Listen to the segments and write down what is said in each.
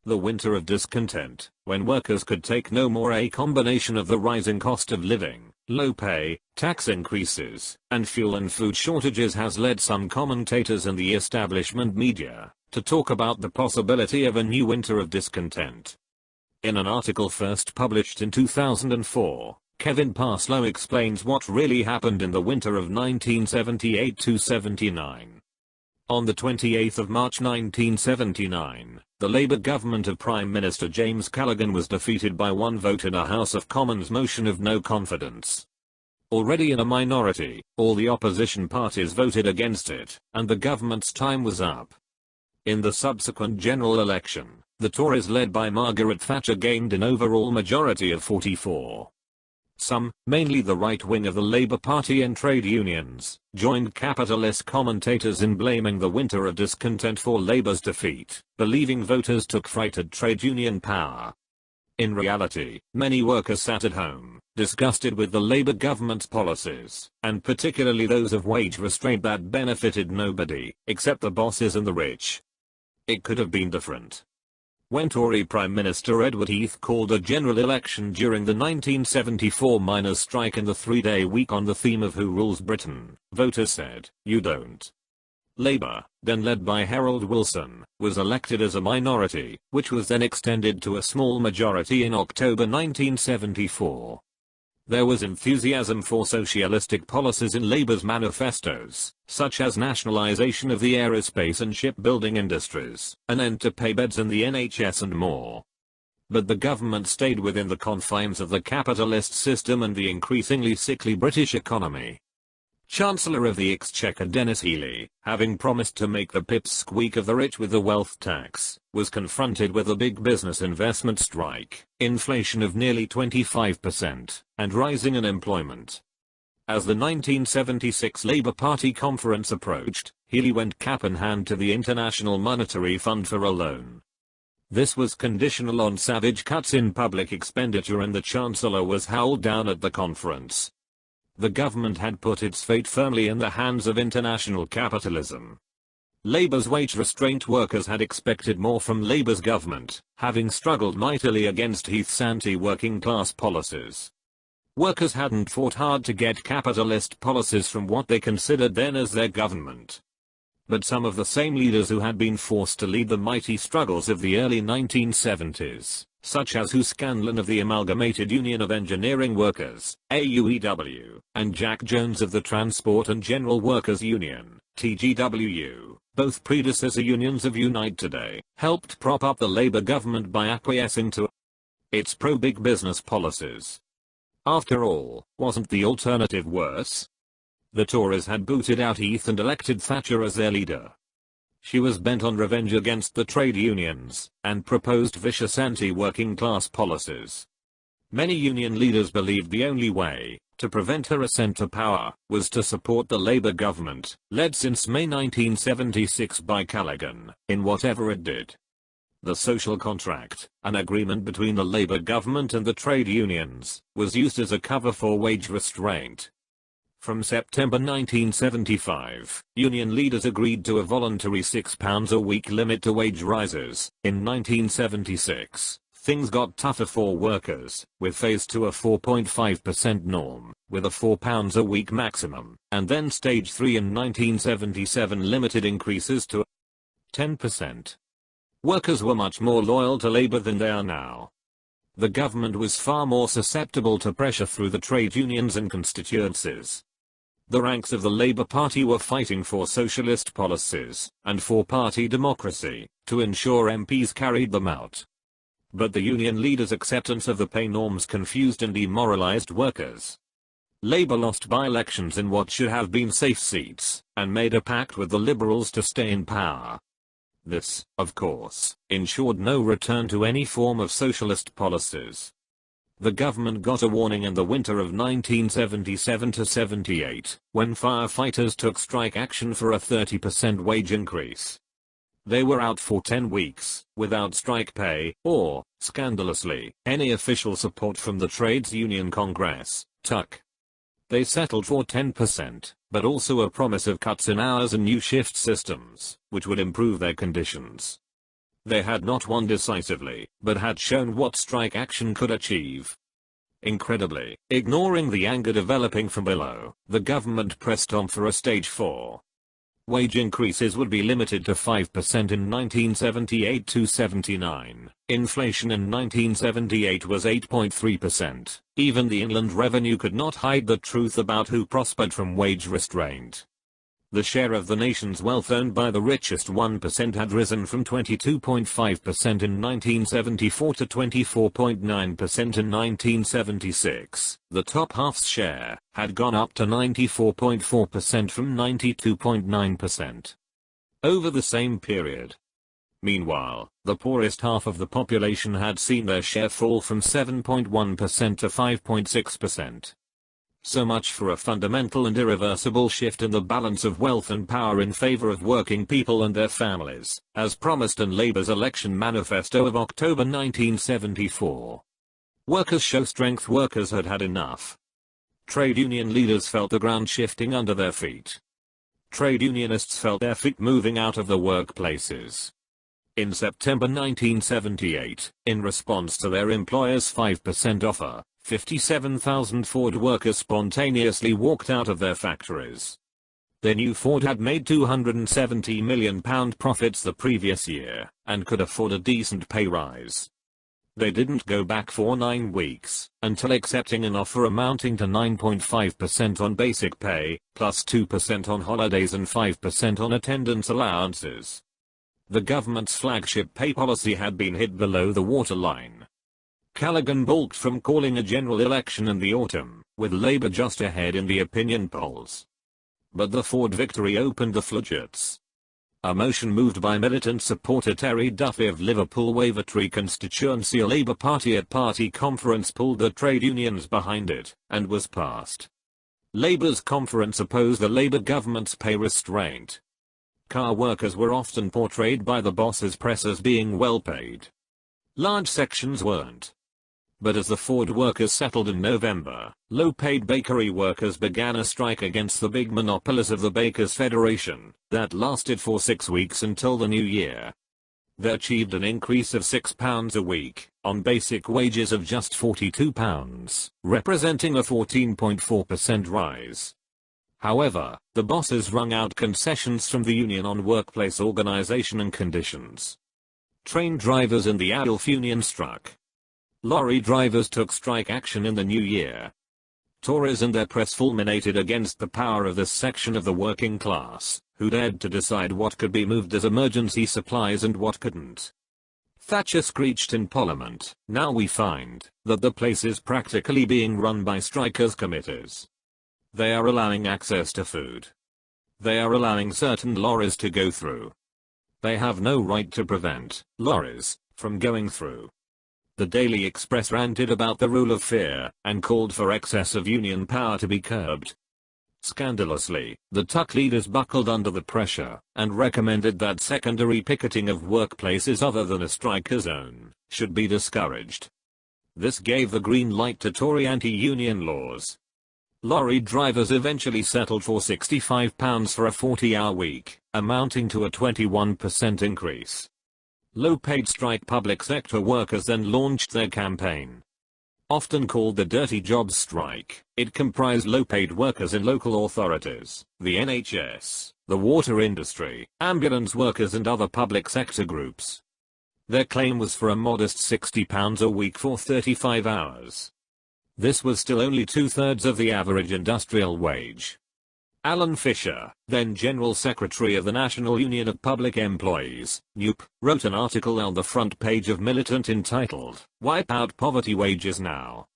the winter of discontent, when workers could take no more. A combination of the rising cost of living, low pay, tax increases, and fuel and food shortages has led some commentators in the establishment media to talk about the possibility of a new winter of discontent. In an article first published in 2004, Kevin Parslow explains what really happened in the winter of 1978-79. On the 28th of March 1979, the Labour government of Prime Minister James Callaghan was defeated by one vote in a House of Commons motion of no confidence. Already in a minority, all the opposition parties voted against it, and the government's time was up. In the subsequent general election, the Tories led by Margaret Thatcher gained an overall majority of 44. Some, mainly the right wing of the Labour Party and trade unions, joined capitalist commentators in blaming the winter of discontent for Labour's defeat, believing voters took fright at trade union power. In reality, many workers sat at home, disgusted with the Labour government's policies, and particularly those of wage restraint that benefited nobody, except the bosses and the rich. It could have been different. When Tory Prime Minister Edward Heath called a general election during the 1974 miners' strike in the three-day week on the theme of Who Rules Britain, voters said, "You don't." Labour, then led by Harold Wilson, was elected as a minority, which was then extended to a small majority in October 1974. There was enthusiasm for socialistic policies in Labour's manifestos, such as nationalisation of the aerospace and shipbuilding industries, an end to pay beds in the NHS and more. But the government stayed within the confines of the capitalist system and the increasingly sickly British economy. Chancellor of the Exchequer Denis Healey, having promised to make the pipsqueak of the rich with the wealth tax, was confronted with a big business investment strike, inflation of nearly 25%, and rising unemployment. As the 1976 Labour Party conference approached, Healey went cap in hand to the International Monetary Fund for a loan. This was conditional on savage cuts in public expenditure, and the Chancellor was howled down at the conference. The government had put its fate firmly in the hands of international capitalism. Labour's wage restraint workers had expected more from Labour's government, having struggled mightily against Heath's anti-working class policies. Workers hadn't fought hard to get capitalist policies from what they considered then as their government. But some of the same leaders who had been forced to lead the mighty struggles of the early 1970s, such as Hugh Scanlon of the Amalgamated Union of Engineering Workers, AUEW, and Jack Jones of the Transport and General Workers Union, TGWU, both predecessor unions of Unite Today, helped prop up the Labour government by acquiescing to its pro-big business policies. After all, wasn't the alternative worse? The Tories had booted out Heath and elected Thatcher as their leader. She was bent on revenge against the trade unions, and proposed vicious anti-working class policies. Many union leaders believed the only way to prevent her ascent to power was to support the Labour government, led since May 1976 by Callaghan, in whatever it did. The social contract, an agreement between the Labour government and the trade unions, was used as a cover for wage restraint. From September 1975, union leaders agreed to a voluntary £6 a week limit to wage rises. In 1976, things got tougher for workers, with phase 2 a 4.5% norm, with a £4 a week maximum, and then stage 3 in 1977 limited increases to 10%. Workers were much more loyal to Labour than they are now. The government was far more susceptible to pressure through the trade unions and constituencies. The ranks of the Labour Party were fighting for socialist policies, and for party democracy, to ensure MPs carried them out. But the union leaders' acceptance of the pay norms confused and demoralised workers. Labour lost by-elections in what should have been safe seats, and made a pact with the Liberals to stay in power. This, of course, ensured no return to any form of socialist policies. The government got a warning in the winter of 1977-78, when firefighters took strike action for a 30% wage increase. They were out for 10 weeks, without strike pay, or, scandalously, any official support from the Trades Union Congress, TUC. They settled for 10%, but also a promise of cuts in hours and new shift systems, which would improve their conditions. They had not won decisively, but had shown what strike action could achieve. Incredibly, ignoring the anger developing from below, the government pressed on for a stage 4. Wage increases would be limited to 5% in 1978-79. Inflation in 1978 was 8.3%. Even the Inland Revenue could not hide the truth about who prospered from wage restraint. The share of the nation's wealth owned by the richest 1% had risen from 22.5% in 1974 to 24.9% in 1976. The top half's share had gone up to 94.4% from 92.9% over the same period. Meanwhile, the poorest half of the population had seen their share fall from 7.1% to 5.6%. So much for a fundamental and irreversible shift in the balance of wealth and power in favor of working people and their families, as promised in Labour's election manifesto of October 1974. Workers show strength. Workers had had enough. Trade union leaders felt the ground shifting under their feet. Trade unionists felt their feet moving out of the workplaces. In September 1978, in response to their employer's 5% offer, 57,000 Ford workers spontaneously walked out of their factories. They knew Ford had made £270 million profits the previous year, and could afford a decent pay rise. They didn't go back for 9 weeks, until accepting an offer amounting to 9.5% on basic pay, plus 2% on holidays and 5% on attendance allowances. The government's flagship pay policy had been hit below the waterline. Callaghan balked from calling a general election in the autumn, with Labour just ahead in the opinion polls. But the Ford victory opened the floodgates. A motion moved by militant supporter Terry Duffy of Liverpool Wavertree constituency, a Labour Party at party conference, pulled the trade unions behind it, and was passed. Labour's conference opposed the Labour government's pay restraint. Car workers were often portrayed by the boss's press as being well paid. Large sections weren't. But as the Ford workers settled in November, low-paid bakery workers began a strike against the big monopolies of the Bakers' Federation, that lasted for 6 weeks until the new year. They achieved an increase of £6 a week, on basic wages of just £42, representing a 14.4% rise. However, the bosses wrung out concessions from the union on workplace organization and conditions. Train drivers in the ADLF union struck. Lorry drivers took strike action in the new year. Tories and their press fulminated against the power of this section of the working class, who dared to decide what could be moved as emergency supplies and what couldn't. Thatcher screeched in Parliament, "Now we find that the place is practically being run by strikers' committees. They are allowing access to food. They are allowing certain lorries to go through. They have no right to prevent lorries from going through." The Daily Express ranted about the rule of fear, and called for excess of union power to be curbed. Scandalously, the Tuck leaders buckled under the pressure, and recommended that secondary picketing of workplaces other than a striker zone should be discouraged. This gave the green light to Tory anti-union laws. Lorry drivers eventually settled for £65 for a 40-hour week, amounting to a 21% increase. Low-paid strike public sector workers then launched their campaign. Often called the Dirty Jobs Strike, it comprised low-paid workers in local authorities, the NHS, the water industry, ambulance workers and other public sector groups. Their claim was for a modest £60 a week for 35 hours. This was still only 2/3 of the average industrial wage. Alan Fisher, then General Secretary of the National Union of Public Employees, NUP, wrote an article on the front page of Militant entitled, "Wipe Out Poverty Wages Now."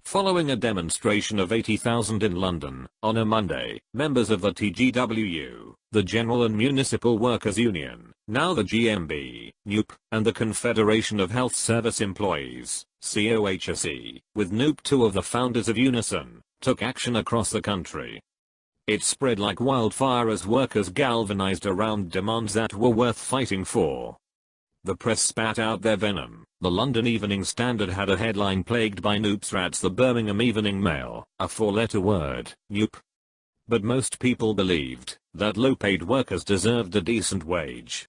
Following a demonstration of 80,000 in London, on a Monday, members of the TGWU, the General and Municipal Workers Union, now the GMB, NUP, and the Confederation of Health Service Employees, COHSE, with NUP, two of the founders of Unison, took action across the country. It spread like wildfire as workers galvanized around demands that were worth fighting for. The press spat out their venom. The London Evening Standard had a headline plagued by "Noop's rats." The Birmingham Evening Mail, a 4-letter word, "Noop." But most people believed that low-paid workers deserved a decent wage.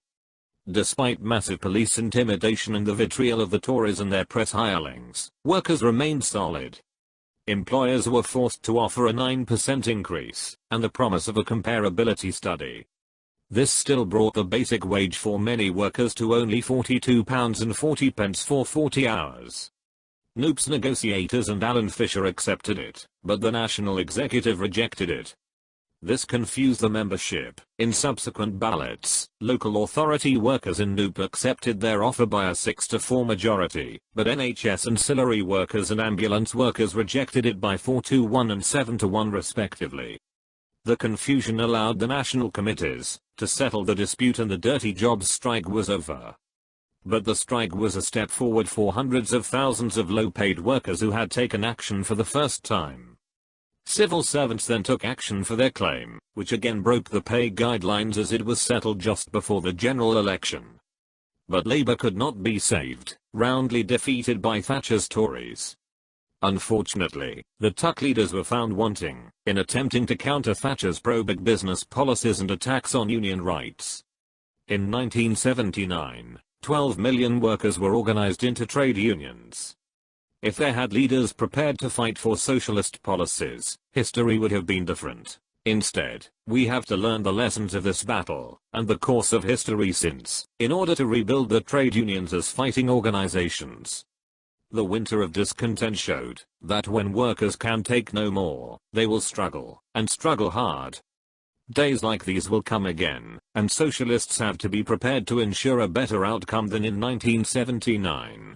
Despite massive police intimidation and the vitriol of the Tories and their press hirelings, workers remained solid. Employers were forced to offer a 9% increase, and the promise of a comparability study. This still brought the basic wage for many workers to only £42.40 for 40 hours. NUPE's negotiators and Alan Fisher accepted it, but the National Executive rejected it. This confused the membership. In subsequent ballots, local authority workers in NUPE accepted their offer by a 6-4 majority, but NHS ancillary workers and ambulance workers rejected it by 4-1 and 7-1 respectively. The confusion allowed the national committees to settle the dispute and the dirty jobs strike was over. But the strike was a step forward for hundreds of thousands of low-paid workers who had taken action for the first time. Civil servants then took action for their claim, which again broke the pay guidelines as it was settled just before the general election. But Labour could not be saved, roundly defeated by Thatcher's Tories. Unfortunately, the Tuck leaders were found wanting in attempting to counter Thatcher's pro-big business policies and attacks on union rights. In 1979, 12 million workers were organized into trade unions. If they had leaders prepared to fight for socialist policies, history would have been different. Instead, we have to learn the lessons of this battle, and the course of history since, in order to rebuild the trade unions as fighting organizations. The winter of discontent showed that when workers can take no more, they will struggle, and struggle hard. Days like these will come again, and socialists have to be prepared to ensure a better outcome than in 1979.